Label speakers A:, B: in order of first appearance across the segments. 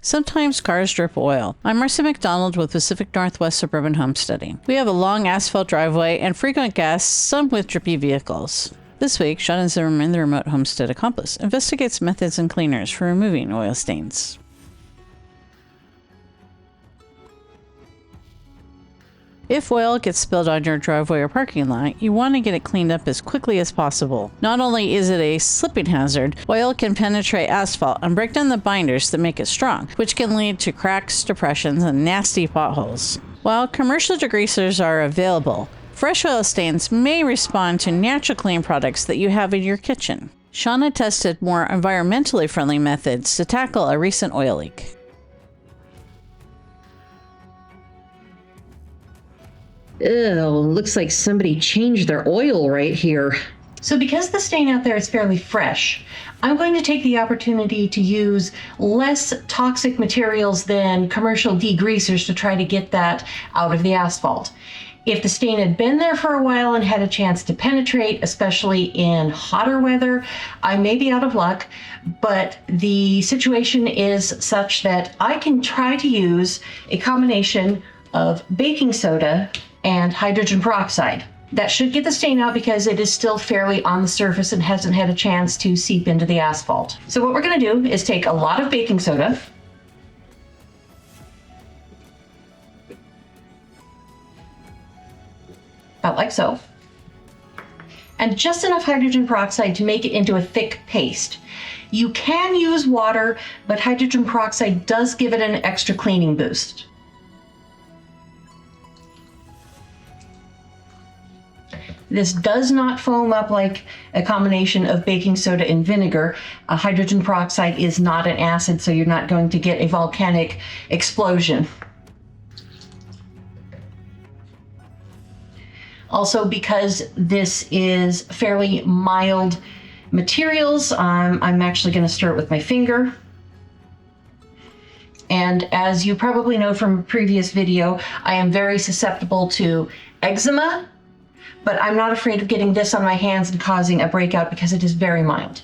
A: Sometimes cars drip oil. I'm Marcy McDonald with Pacific Northwest Suburban Homesteading. We have a long asphalt driveway and frequent guests, some with drippy vehicles. This week, Shonna Zimmermann, the remote homestead accomplice, investigates methods and cleaners for removing oil stains. If oil gets spilled on your driveway or parking lot, you want to get it cleaned up as quickly as possible. Not only is it a slipping hazard, oil can penetrate asphalt and break down the binders that make it strong, which can lead to cracks, depressions, and nasty potholes. While commercial degreasers are available, fresh oil stains may respond to natural clean products that you have in your kitchen. Shonna tested more environmentally friendly methods to tackle a recent oil leak.
B: Ew, looks like somebody changed their oil right here.
C: So because the stain out there is fairly fresh, I'm going to take the opportunity to use less toxic materials than commercial degreasers to try to get that out of the asphalt. If the stain had been there for a while and had a chance to penetrate, especially in hotter weather, I may be out of luck, but the situation is such that I can try to use a combination of baking soda and hydrogen peroxide. That should get the stain out because it is still fairly on the surface and hasn't had a chance to seep into the asphalt. So what we're going to do is take a lot of baking soda, about like so, and just enough hydrogen peroxide to make it into a thick paste. You can use water, but hydrogen peroxide does give it an extra cleaning boost. This does not foam up like a combination of baking soda and vinegar. Hydrogen peroxide is not an acid, so you're not going to get a volcanic explosion. Also, because this is fairly mild materials, I'm actually going to stir it with my finger. And as you probably know from a previous video, I am very susceptible to eczema, but I'm not afraid of getting this on my hands and causing a breakout because it is very mild.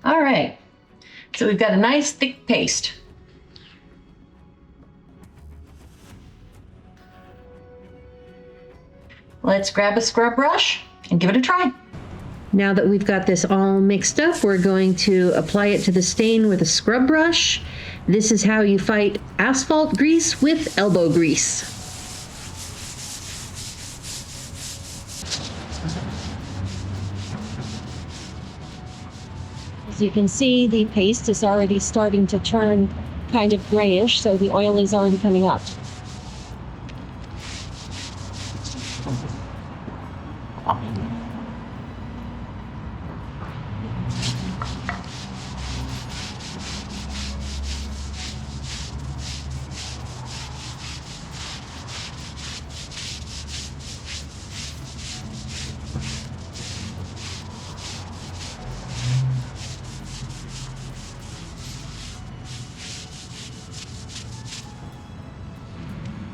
C: All right, so we've got a nice thick paste. Let's grab a scrub brush and give it a try.
B: Now that we've got this all mixed up, we're going to apply it to the stain with a scrub brush. This is how you fight asphalt grease with elbow grease.
D: As you can see, the paste is already starting to turn kind of grayish, so the oil is already coming up.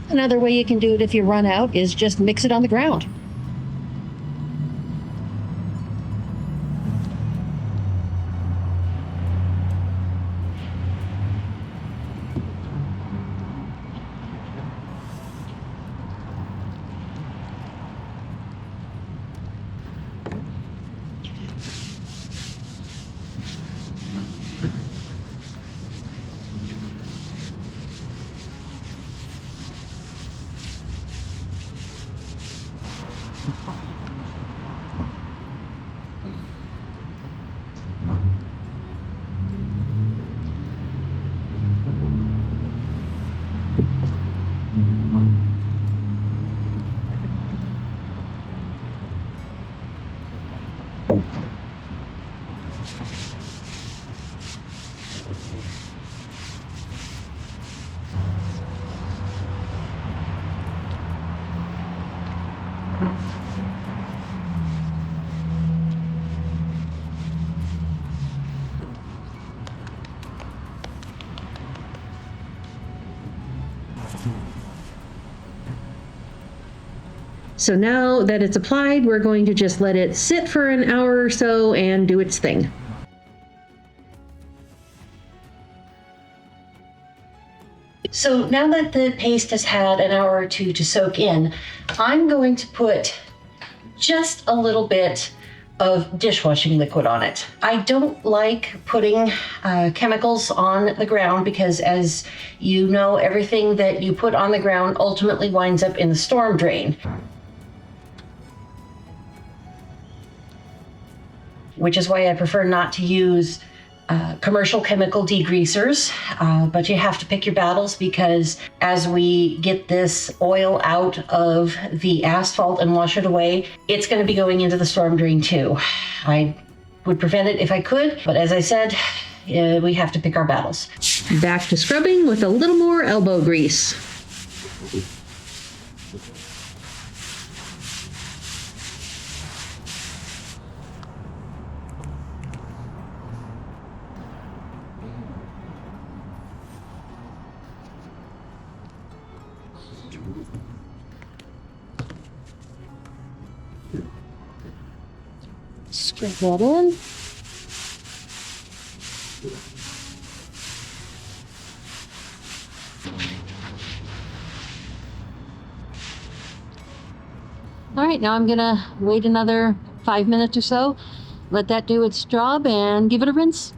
D: Another way you can do it if you run out is just mix it on the ground.
B: So now that it's applied, we're going to just let it sit for an hour or so and do its thing.
C: So now that the paste has had an hour or two to soak in, I'm going to put just a little bit of dishwashing liquid on it. I don't like putting chemicals on the ground because, as you know, everything that you put on the ground ultimately winds up in the storm drain. Which is why I prefer not to use commercial chemical degreasers, but you have to pick your battles, because as we get this oil out of the asphalt and wash it away, it's going to be going into the storm drain too. I would prevent it if I could, but as I said, we have to pick our battles.
B: Back to scrubbing with a little more elbow grease.
D: Scrape that in. All right, now I'm gonna wait another 5 minutes or so, let that do its job, and give it a rinse.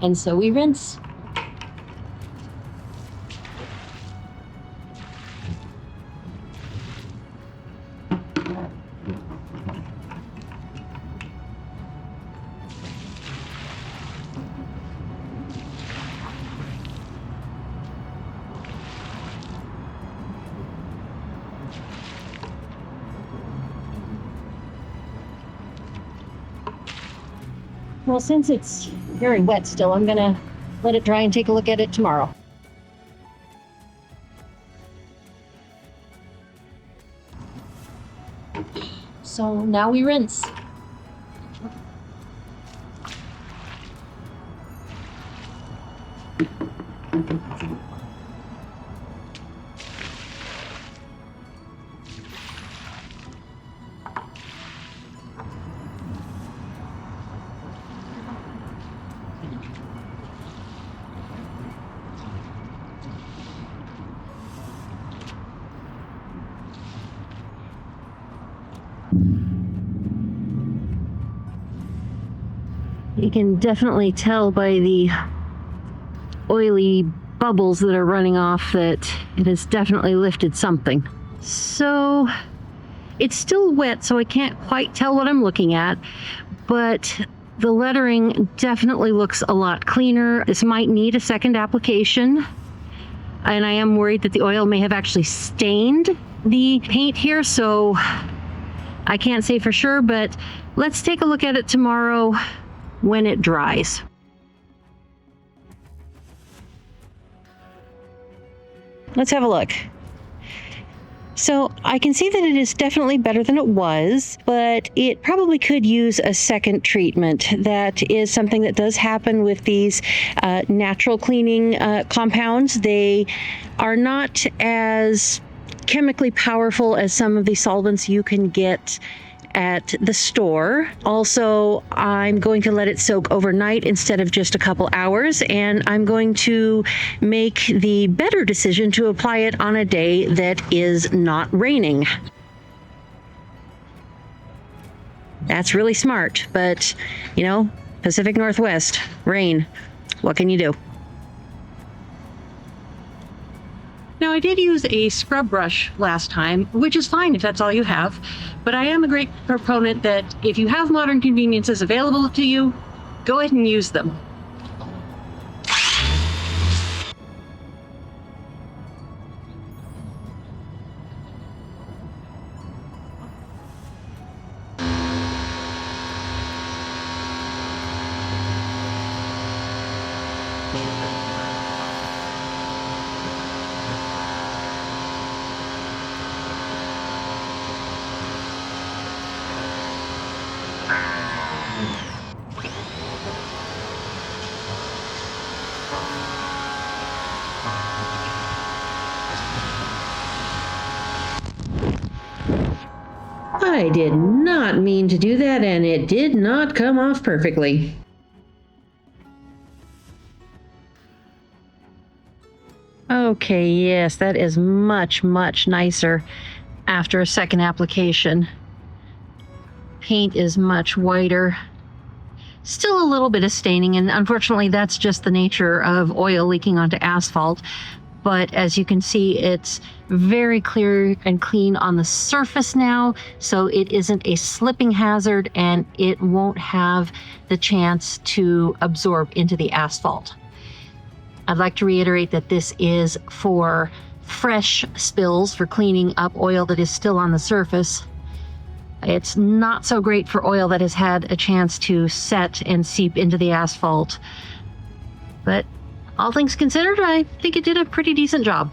D: And so we rinse. Well, since it's very wet still, I'm gonna let it dry and take a look at it tomorrow. So now we rinse. You can definitely tell by the oily bubbles that are running off that it has definitely lifted something. So it's still wet, so I can't quite tell what I'm looking at, but the lettering definitely looks a lot cleaner. This might need a second application, and I am worried that the oil may have actually stained the paint here, so I can't say for sure, but let's take a look at it tomorrow when it dries. Let's have a look. So I can see that it is definitely better than it was, but it probably could use a second treatment. That is something that does happen with these natural cleaning compounds. They are not as chemically powerful as some of the solvents you can get at the store. Also, I'm going to let it soak overnight instead of just a couple hours, and I'm going to make the better decision to apply it on a day that is not raining. That's really smart, but you know, Pacific Northwest, rain. What can you do? Now, I did use a scrub brush last time, which is fine if that's all you have, but I am a great proponent that if you have modern conveniences available to you, go ahead and use them.
B: I did not mean to do that, and it did not come off perfectly.
D: Okay, yes, that is much, much nicer after a second application. Paint is much whiter. Still a little bit of staining, and unfortunately that's just the nature of oil leaking onto asphalt. But as you can see, it's very clear and clean on the surface now, so it isn't a slipping hazard and it won't have the chance to absorb into the asphalt. I'd like to reiterate that this is for fresh spills, for cleaning up oil that is still on the surface. It's not so great for oil that has had a chance to set and seep into the asphalt. But all things considered, I think it did a pretty decent job.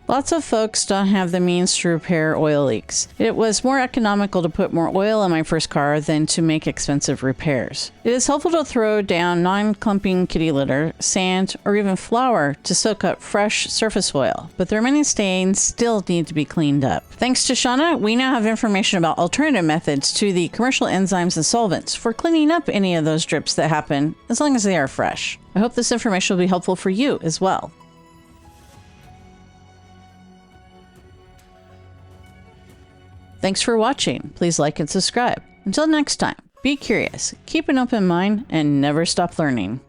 A: Lots of folks don't have the means to repair oil leaks. It was more economical to put more oil in my first car than to make expensive repairs. It is helpful to throw down non-clumping kitty litter, sand, or even flour to soak up fresh surface oil, but the remaining stains still need to be cleaned up. Thanks to Shonna, we now have information about alternative methods to the commercial enzymes and solvents for cleaning up any of those drips that happen, as long as they are fresh. I hope this information will be helpful for you as well. Thanks for watching. Please like and subscribe. Until next time, be curious, keep an open mind, and never stop learning.